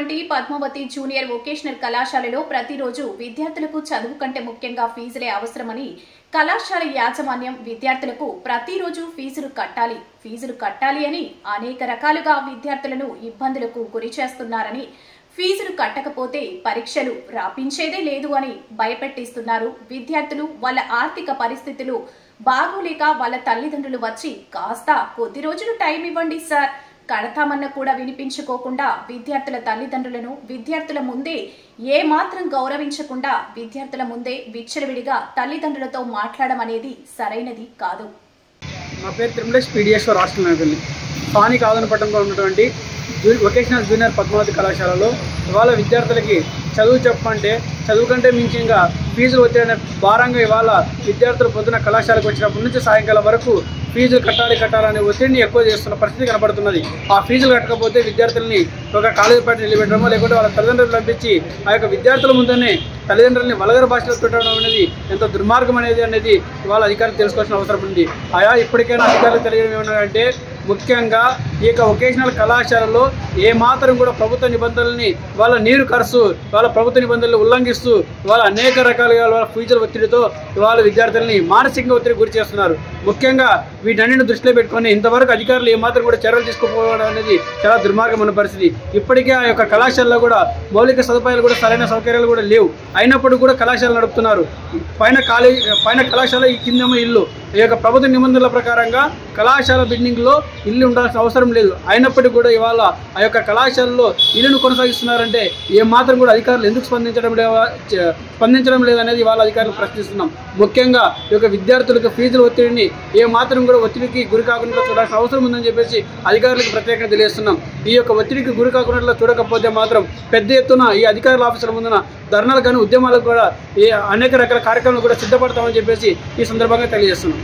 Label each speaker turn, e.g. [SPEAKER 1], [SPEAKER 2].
[SPEAKER 1] ఉన్నటువంటి Padmavati junior vocational కళాశాలలో ప్రతిరోజు విద్యార్థులకు చదువు కంటే ముఖ్యంగా ఫీజులే అవసరమని కళాశాల యాజమాన్యం విద్యార్థులకు ప్రతిరోజు ఫీజులు కట్టాలి అని అనేక రకాలుగా విద్యార్థులను ఇబ్బందులకు గురి చేస్తున్నారని, ఫీజులు కట్టకపోతే పరీక్షలు రాపించేదే లేదు అని భయపెట్టిస్తున్నారు. విద్యార్థులు వాళ్ళ ఆర్థిక పరిస్థితులు బాగోలేక వాళ్ళ తల్లిదండ్రులు వచ్చి కాస్త కొద్ది రోజులు టైం ఇవ్వండి సార్, కడతామన్న కూడా వినిపించుకోకుండా విద్యార్థుల తల్లిదండ్రులను విద్యార్థుల ముందే ఏమాత్రం గౌరవించకుండా విద్యార్థుల ముందే విచ్చలవిడిగా తల్లిదండ్రులతో మాట్లాడడం అనేది సరైనది కాదు.
[SPEAKER 2] నా పేరు తిరుమలేష్ పీడిఎస్ రాష్ట్ర నాయకుల్ని. స్థానిక ఆదనపట్నంలో ఉన్నటువంటి వొకేషనల్ జూనియర్ పద్మావతి కళాశాలలో ఇవాళ విద్యార్థులకి చదువు చెప్పమంటే చదువు కంటే మించిగా ఫీజులు వచ్చే భారంగా ఇవాళ విద్యార్థులు పొద్దున కళాశాలకు వచ్చినప్పటి నుంచి సాయంకాలం వరకు ఫీజులు కట్టాలనే ఒత్తిడిని ఎక్కువ చేస్తున్న పరిస్థితి కనబడుతున్నది. ఆ ఫీజులు కట్టకపోతే విద్యార్థుల్ని ఒక కాలేజీ పార్టీ నిలబెట్టడమో లేకుంటే వాళ్ళ తల్లిదండ్రులు పంపించి ఆ యొక్క విద్యార్థుల ముందునే తల్లిదండ్రులని వల్గర్ భాషలో పెట్టడం అనేది ఎంత దుర్మార్గం అనేది ఇవాళ అధికారులు తెలుసుకోవాల్సిన అవసరం ఉంది. ఇప్పటికైనా అధికారులు తెలియడం ఏమన్నారంటే, ముఖ్యంగా ఈ యొక్క వొకేషనల్ కళాశాలలో ఏమాత్రం కూడా ప్రభుత్వ నిబంధనల్ని వాళ్ళ నీరు కరుస్తూ వాళ్ళ ప్రభుత్వ నిబంధనలు ఉల్లంఘిస్తూ వాళ్ళ అనేక రకాలుగా వాళ్ళ ఫీజుల ఒత్తిడితో వాళ్ళ విద్యార్థులని మానసికంగా ఒత్తిడి గురి చేస్తున్నారు. ముఖ్యంగా వీటన్నిటిని దృష్టిలో పెట్టుకొని ఇంతవరకు అధికారులు ఏమాత్రం కూడా చర్యలు తీసుకోకపోవడం అనేది చాలా దుర్మార్గమైన పరిస్థితి. ఇప్పటికే ఆ యొక్క కళాశాలలో కూడా మౌలిక సదుపాయాలు కూడా సరైన సౌకర్యాలు కూడా లేవు. అయినప్పుడు కూడా కళాశాల నడుపుతున్నారు. పైన కళాశాల ఈ కిందేమో ఇల్లు. ఈ యొక్క ప్రభుత్వ నిబంధనల ప్రకారంగా కళాశాల బిల్డింగ్లో ఇల్లు ఉండాల్సిన అవసరం లేదు. అయినప్పటికీ కూడా ఇవాళ ఆ యొక్క కళాశాలలో ఇల్లును కొనసాగిస్తున్నారంటే ఏమాత్రం కూడా అధికారులు ఎందుకు స్పందించడం లేదనేది ఇవాళ అధికారులు ప్రశ్నిస్తున్నాం. ముఖ్యంగా ఈ యొక్క విద్యార్థులకు ఫీజుల ఒత్తిడిని ఏమాత్రం కూడా ఒత్తిడికి గురి కాకుండా చూడాల్సిన అవసరం ఉందని చెప్పేసి అధికారులకు ప్రత్యేకంగా తెలియజేస్తున్నాం. ఈ యొక్క ఒత్తిడికి గురి కాకుండా చూడకపోతే మాత్రం పెద్ద ఎత్తున ఈ అధికారుల ఆఫీసుల ముందున ధర్నాలు కానీ ఉద్యమాలకు కూడా అనేక రకాల కార్యక్రమాలు కూడా సిద్ధపడతామని చెప్పేసి ఈ సందర్భంగా తెలియజేస్తున్నాం.